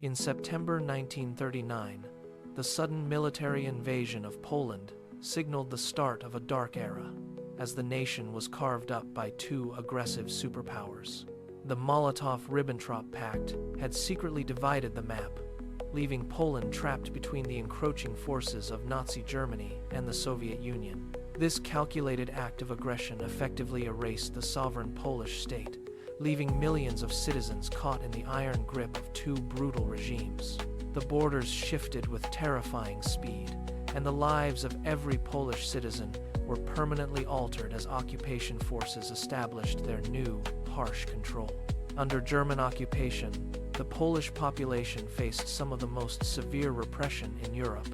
In September 1939, the sudden military invasion of Poland signaled the start of a dark era, as the nation was carved up by two aggressive superpowers. The Molotov-Ribbentrop Pact had secretly divided the map, leaving Poland trapped between the encroaching forces of Nazi Germany and the Soviet Union. This calculated act of aggression effectively erased the sovereign Polish state, leaving millions of citizens caught in the iron grip of two brutal regimes. The borders shifted with terrifying speed, and the lives of every Polish citizen were permanently altered as occupation forces established their new, harsh control. Under German occupation, the Polish population faced some of the most severe repression in Europe,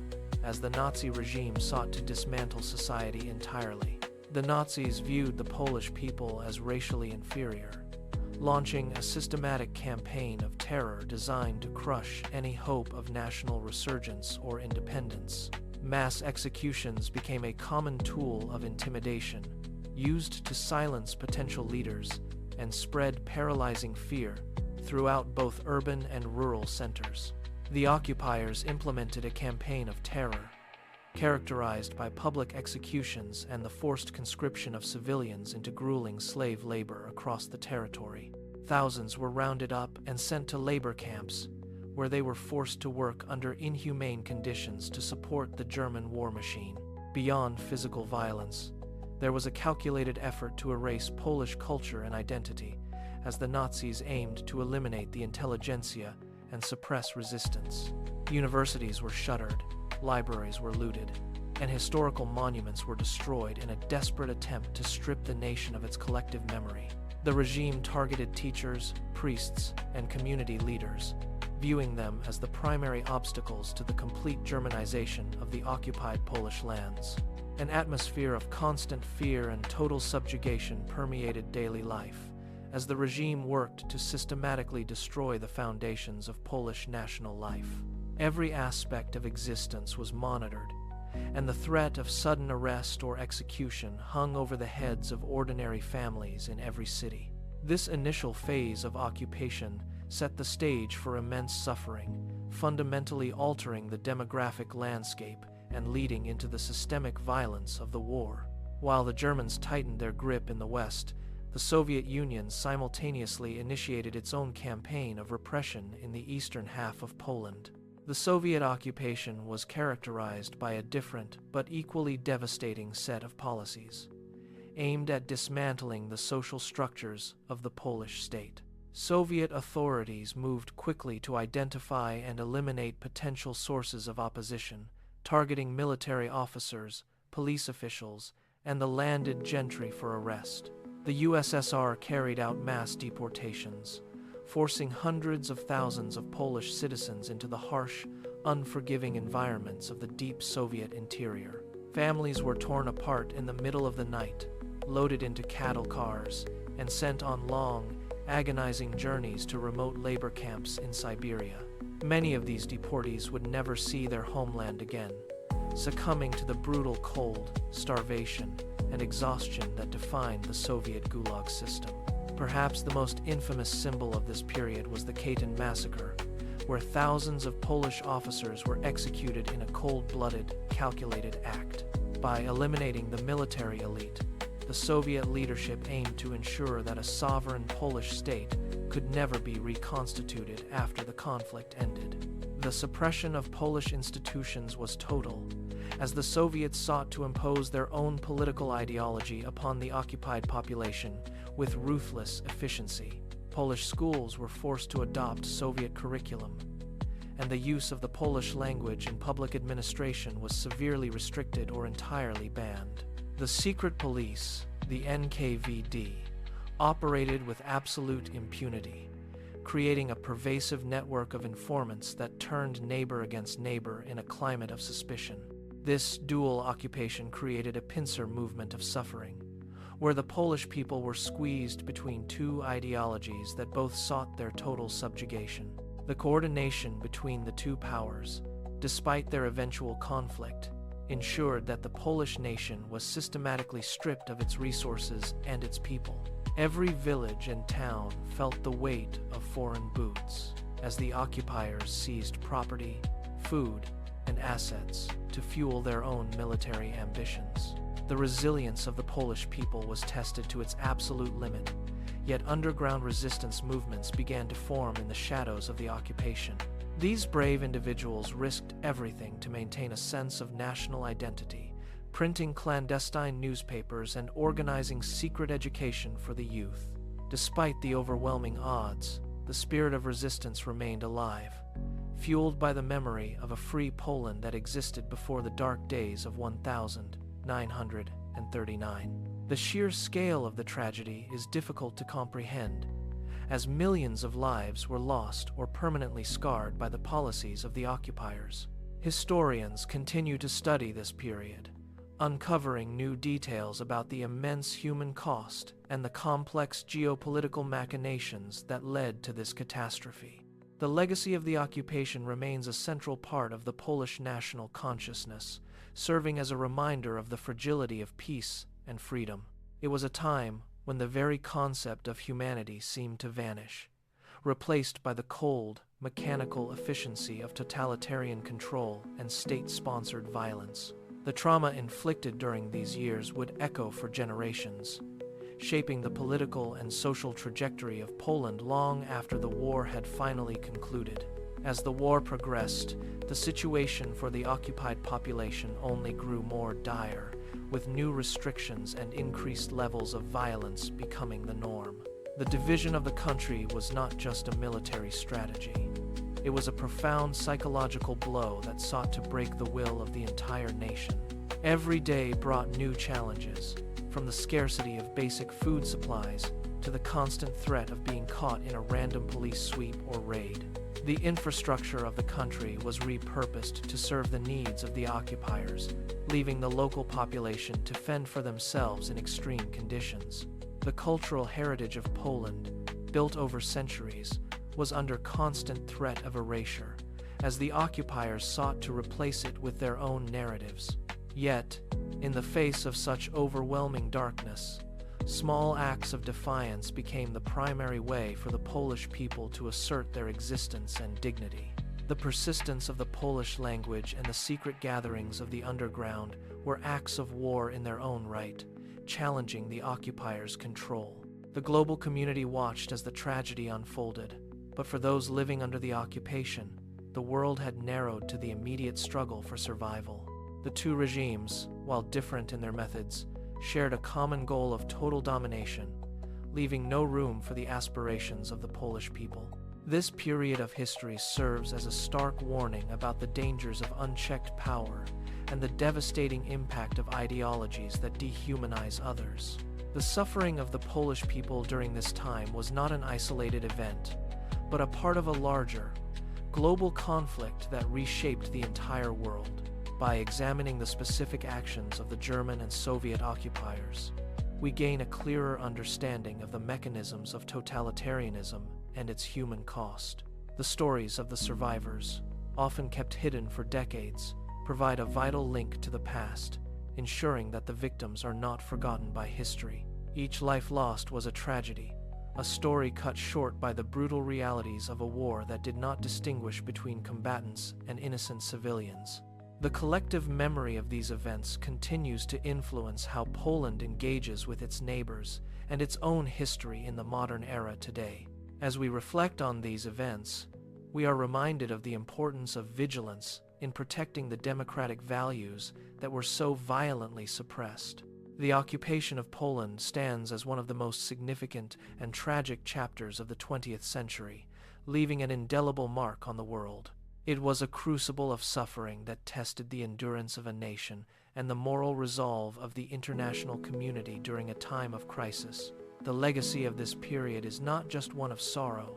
as the Nazi regime sought to dismantle society entirely. The Nazis viewed the Polish people as racially inferior, launching a systematic campaign of terror designed to crush any hope of national resurgence or independence. Mass executions became a common tool of intimidation, used to silence potential leaders and spread paralyzing fear throughout both urban and rural centers. The occupiers implemented a campaign of terror, characterized by public executions and the forced conscription of civilians into grueling slave labor across the territory. Thousands were rounded up and sent to labor camps, where they were forced to work under inhumane conditions to support the German war machine. Beyond physical violence, there was a calculated effort to erase Polish culture and identity, as the Nazis aimed to eliminate the intelligentsia and suppress resistance. Universities were shuttered, libraries were looted, and historical monuments were destroyed in a desperate attempt to strip the nation of its collective memory. The regime targeted teachers, priests, and community leaders, viewing them as the primary obstacles to the complete Germanization of the occupied Polish lands. An atmosphere of constant fear and total subjugation permeated daily life, as the regime worked to systematically destroy the foundations of Polish national life. Every aspect of existence was monitored, and the threat of sudden arrest or execution hung over the heads of ordinary families in every city. This initial phase of occupation set the stage for immense suffering, fundamentally altering the demographic landscape and leading into the systemic violence of the war. While the Germans tightened their grip in the West, the Soviet Union simultaneously initiated its own campaign of repression in the eastern half of Poland. The Soviet occupation was characterized by a different but equally devastating set of policies, aimed at dismantling the social structures of the Polish state. Soviet authorities moved quickly to identify and eliminate potential sources of opposition, targeting military officers, police officials, and the landed gentry for arrest. The USSR carried out mass deportations, forcing hundreds of thousands of Polish citizens into the harsh, unforgiving environments of the deep Soviet interior. Families were torn apart in the middle of the night, loaded into cattle cars, and sent on long, agonizing journeys to remote labor camps in Siberia. Many of these deportees would never see their homeland again, succumbing to the brutal cold, starvation, and exhaustion that defined the Soviet Gulag system. Perhaps the most infamous symbol of this period was the Katyn massacre, where thousands of Polish officers were executed in a cold-blooded, calculated act. By eliminating the military elite, the Soviet leadership aimed to ensure that a sovereign Polish state could never be reconstituted after the conflict ended. The suppression of Polish institutions was total, as the Soviets sought to impose their own political ideology upon the occupied population with ruthless efficiency. Polish schools were forced to adopt Soviet curriculum, and the use of the Polish language in public administration was severely restricted or entirely banned. The secret police, the NKVD, operated with absolute impunity, creating a pervasive network of informants that turned neighbor against neighbor in a climate of suspicion. This dual occupation created a pincer movement of suffering, where the Polish people were squeezed between two ideologies that both sought their total subjugation. The coordination between the two powers, despite their eventual conflict, ensured that the Polish nation was systematically stripped of its resources and its people. Every village and town felt the weight of foreign boots. as the occupiers seized property, food, and assets to fuel their own military ambitions. The resilience of the Polish people was tested to its absolute limit, yet underground resistance movements began to form in the shadows of the occupation. These brave individuals risked everything to maintain a sense of national identity, printing clandestine newspapers and organizing secret education for the youth. Despite the overwhelming odds, the spirit of resistance remained alive, fueled by the memory of a free Poland that existed before the dark days of 1939. The sheer scale of the tragedy is difficult to comprehend, as millions of lives were lost or permanently scarred by the policies of the occupiers. Historians continue to study this period, uncovering new details about the immense human cost and the complex geopolitical machinations that led to this catastrophe. The legacy of the occupation remains a central part of the Polish national consciousness, serving as a reminder of the fragility of peace and freedom. It was a time when the very concept of humanity seemed to vanish, replaced by the cold, mechanical efficiency of totalitarian control and state-sponsored violence. The trauma inflicted during these years would echo for generations, shaping the political and social trajectory of Poland long after the war had finally concluded. As the war progressed, the situation for the occupied population only grew more dire, with new restrictions and increased levels of violence becoming the norm. The division of the country was not just a military strategy. It was a profound psychological blow that sought to break the will of the entire nation. Every day brought new challenges, from the scarcity of basic food supplies to the constant threat of being caught in a random police sweep or raid. The infrastructure of the country was repurposed to serve the needs of the occupiers, leaving the local population to fend for themselves in extreme conditions. The cultural heritage of Poland, built over centuries, was under constant threat of erasure, as the occupiers sought to replace it with their own narratives. Yet, in the face of such overwhelming darkness, small acts of defiance became the primary way for the Polish people to assert their existence and dignity. The persistence of the Polish language and the secret gatherings of the underground were acts of war in their own right, challenging the occupiers' control. The global community watched as the tragedy unfolded, but for those living under the occupation, the world had narrowed to the immediate struggle for survival. The two regimes, while different in their methods, shared a common goal of total domination, leaving no room for the aspirations of the Polish people. This period of history serves as a stark warning about the dangers of unchecked power and the devastating impact of ideologies that dehumanize others. The suffering of the Polish people during this time was not an isolated event, but a part of a larger, global conflict that reshaped the entire world. By examining the specific actions of the German and Soviet occupiers, we gain a clearer understanding of the mechanisms of totalitarianism and its human cost. The stories of the survivors, often kept hidden for decades, provide a vital link to the past, ensuring that the victims are not forgotten by history. Each life lost was a tragedy, a story cut short by the brutal realities of a war that did not distinguish between combatants and innocent civilians. The collective memory of these events continues to influence how Poland engages with its neighbors and its own history in the modern era today. As we reflect on these events, we are reminded of the importance of vigilance in protecting the democratic values that were so violently suppressed. The occupation of Poland stands as one of the most significant and tragic chapters of the 20th century, leaving an indelible mark on the world. It was a crucible of suffering that tested the endurance of a nation and the moral resolve of the international community during a time of crisis. The legacy of this period is not just one of sorrow,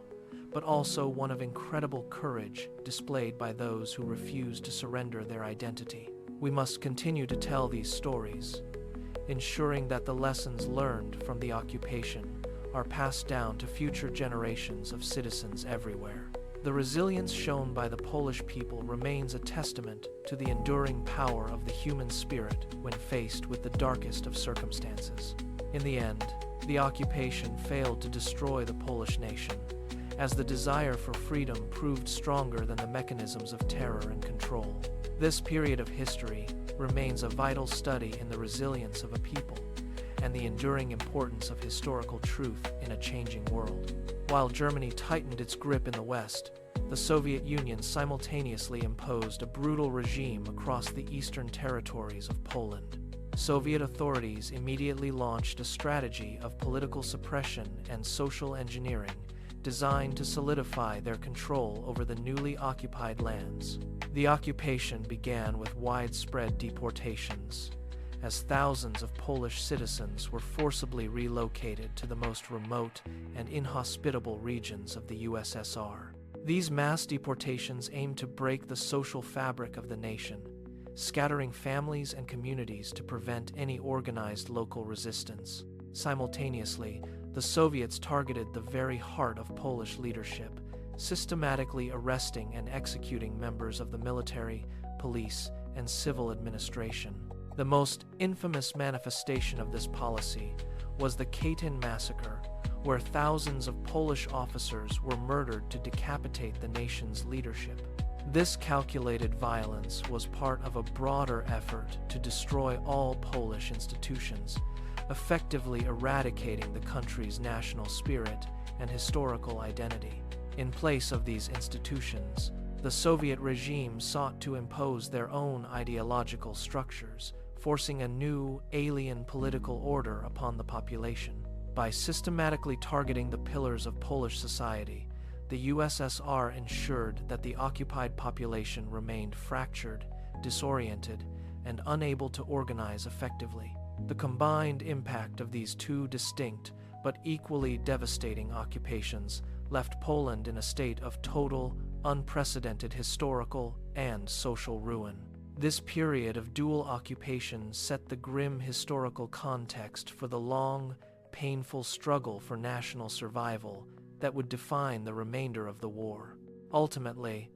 but also one of incredible courage displayed by those who refused to surrender their identity. We must continue to tell these stories, ensuring that the lessons learned from the occupation are passed down to future generations of citizens everywhere. The resilience shown by the Polish people remains a testament to the enduring power of the human spirit when faced with the darkest of circumstances. In the end, the occupation failed to destroy the Polish nation, as the desire for freedom proved stronger than the mechanisms of terror and control. This period of history remains a vital study in the resilience of a people and the enduring importance of historical truth in a changing world. While Germany tightened its grip in the West, the Soviet Union simultaneously imposed a brutal regime across the eastern territories of Poland. Soviet authorities immediately launched a strategy of political suppression and social engineering designed to solidify their control over the newly occupied lands. The occupation began with widespread deportations, as thousands of Polish citizens were forcibly relocated to the most remote and inhospitable regions of the USSR. These mass deportations aimed to break the social fabric of the nation, scattering families and communities to prevent any organized local resistance. Simultaneously, the Soviets targeted the very heart of Polish leadership, systematically arresting and executing members of the military, police, and civil administration. The most infamous manifestation of this policy was the Katyn massacre, where thousands of Polish officers were murdered to decapitate the nation's leadership. This calculated violence was part of a broader effort to destroy all Polish institutions, effectively eradicating the country's national spirit and historical identity. In place of these institutions, the Soviet regime sought to impose their own ideological structures, forcing a new, alien political order upon the population. By systematically targeting the pillars of Polish society, the USSR ensured that the occupied population remained fractured, disoriented, and unable to organize effectively. The combined impact of these two distinct but equally devastating occupations left Poland in a state of total, unprecedented historical and social ruin. This period of dual occupation set the grim historical context for the long, painful struggle for national survival that would define the remainder of the war. Ultimately,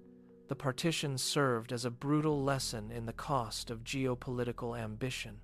the partition served as a brutal lesson in the cost of geopolitical ambition,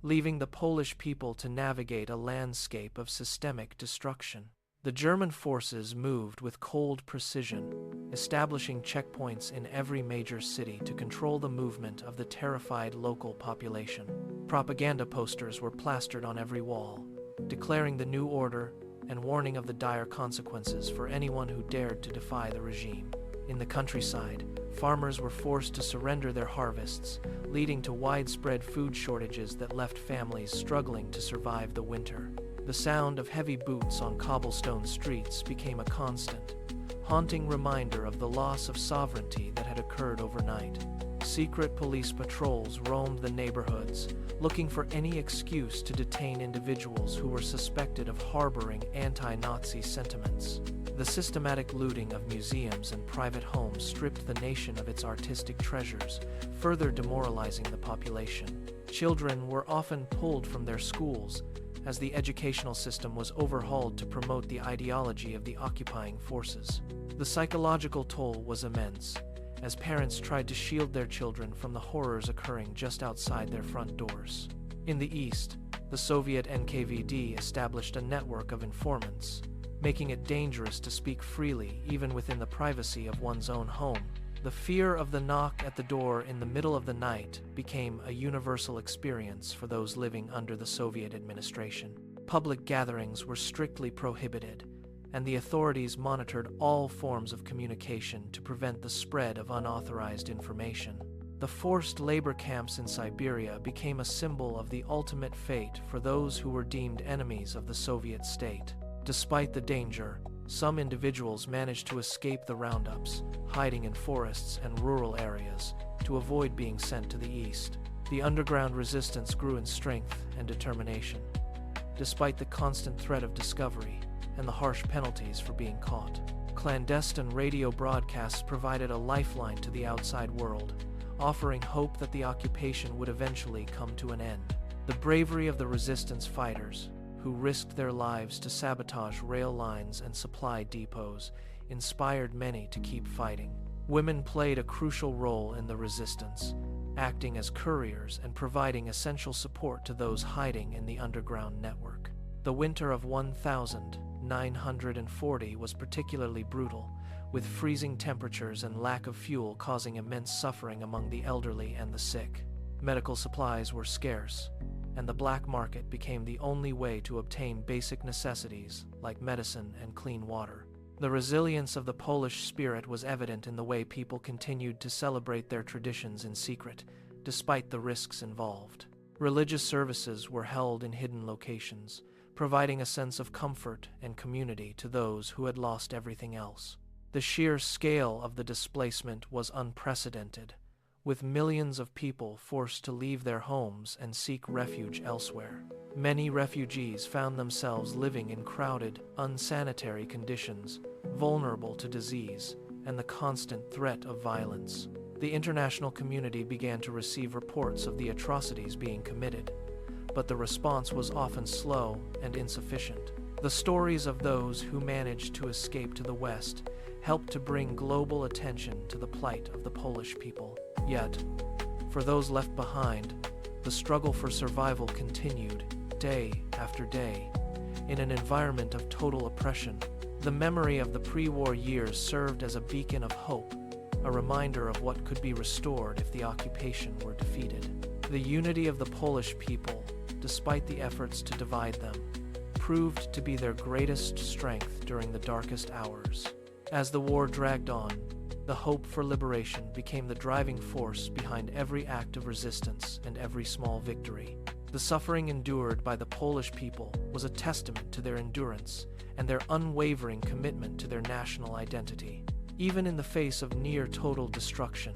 leaving the Polish people to navigate a landscape of systemic destruction. The German forces moved with cold precision, establishing checkpoints in every major city to control the movement of the terrified local population. Propaganda posters were plastered on every wall, declaring the new order and warning of the dire consequences for anyone who dared to defy the regime. In the countryside, farmers were forced to surrender their harvests, leading to widespread food shortages that left families struggling to survive the winter. The sound of heavy boots on cobblestone streets became a constant, haunting reminder of the loss of sovereignty that had occurred overnight. Secret police patrols roamed the neighborhoods, looking for any excuse to detain individuals who were suspected of harboring anti-Nazi sentiments. The systematic looting of museums and private homes stripped the nation of its artistic treasures, further demoralizing the population. Children were often pulled from their schools, as the educational system was overhauled to promote the ideology of the occupying forces. The psychological toll was immense, as parents tried to shield their children from the horrors occurring just outside their front doors. In the East, the Soviet NKVD established a network of informants, making it dangerous to speak freely even within the privacy of one's own home. The fear of the knock at the door in the middle of the night became a universal experience for those living under the Soviet administration. Public gatherings were strictly prohibited, and the authorities monitored all forms of communication to prevent the spread of unauthorized information. The forced labor camps in Siberia became a symbol of the ultimate fate for those who were deemed enemies of the Soviet state. Despite the danger, some individuals managed to escape the roundups, hiding in forests and rural areas to avoid being sent to the east. The underground resistance grew in strength and determination, despite the constant threat of discovery and the harsh penalties for being caught. Clandestine radio broadcasts provided a lifeline to the outside world, offering hope that the occupation would eventually come to an end. The bravery of the resistance fighters, who risked their lives to sabotage rail lines and supply depots, inspired many to keep fighting. Women played a crucial role in the resistance, acting as couriers and providing essential support to those hiding in the underground network. The winter of 1000 940 was particularly brutal, with freezing temperatures and lack of fuel causing immense suffering among the elderly and the sick. Medical supplies were scarce, and the black market became the only way to obtain basic necessities like medicine and clean water. The resilience of the Polish spirit was evident in the way people continued to celebrate their traditions in secret, despite the risks involved. Religious services were held in hidden locations, providing a sense of comfort and community to those who had lost everything else. The sheer scale of the displacement was unprecedented, with millions of people forced to leave their homes and seek refuge elsewhere. Many refugees found themselves living in crowded, unsanitary conditions, vulnerable to disease and the constant threat of violence. The international community began to receive reports of the atrocities being committed, but the response was often slow and insufficient. The stories of those who managed to escape to the West helped to bring global attention to the plight of the Polish people. Yet, for those left behind, the struggle for survival continued, day after day, in an environment of total oppression. The memory of the pre-war years served as a beacon of hope, a reminder of what could be restored if the occupation were defeated. The unity of the Polish people, despite the efforts to divide them, proved to be their greatest strength during the darkest hours. As the war dragged on, the hope for liberation became the driving force behind every act of resistance and every small victory. The suffering endured by the Polish people was a testament to their endurance and their unwavering commitment to their national identity. Even in the face of near-total destruction,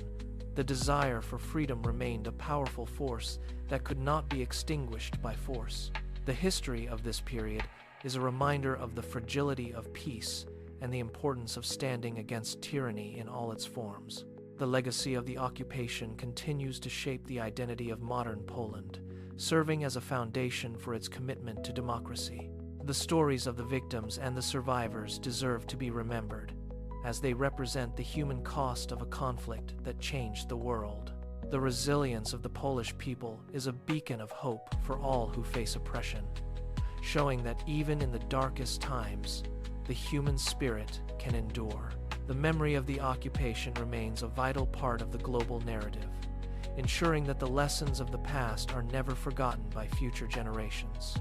the desire for freedom remained a powerful force that could not be extinguished by force. The history of this period is a reminder of the fragility of peace and the importance of standing against tyranny in all its forms. The legacy of the occupation continues to shape the identity of modern Poland, serving as a foundation for its commitment to democracy. The stories of the victims and the survivors deserve to be remembered, as they represent the human cost of a conflict that changed the world. The resilience of the Polish people is a beacon of hope for all who face oppression, showing that even in the darkest times, the human spirit can endure. The memory of the occupation remains a vital part of the global narrative, ensuring that the lessons of the past are never forgotten by future generations.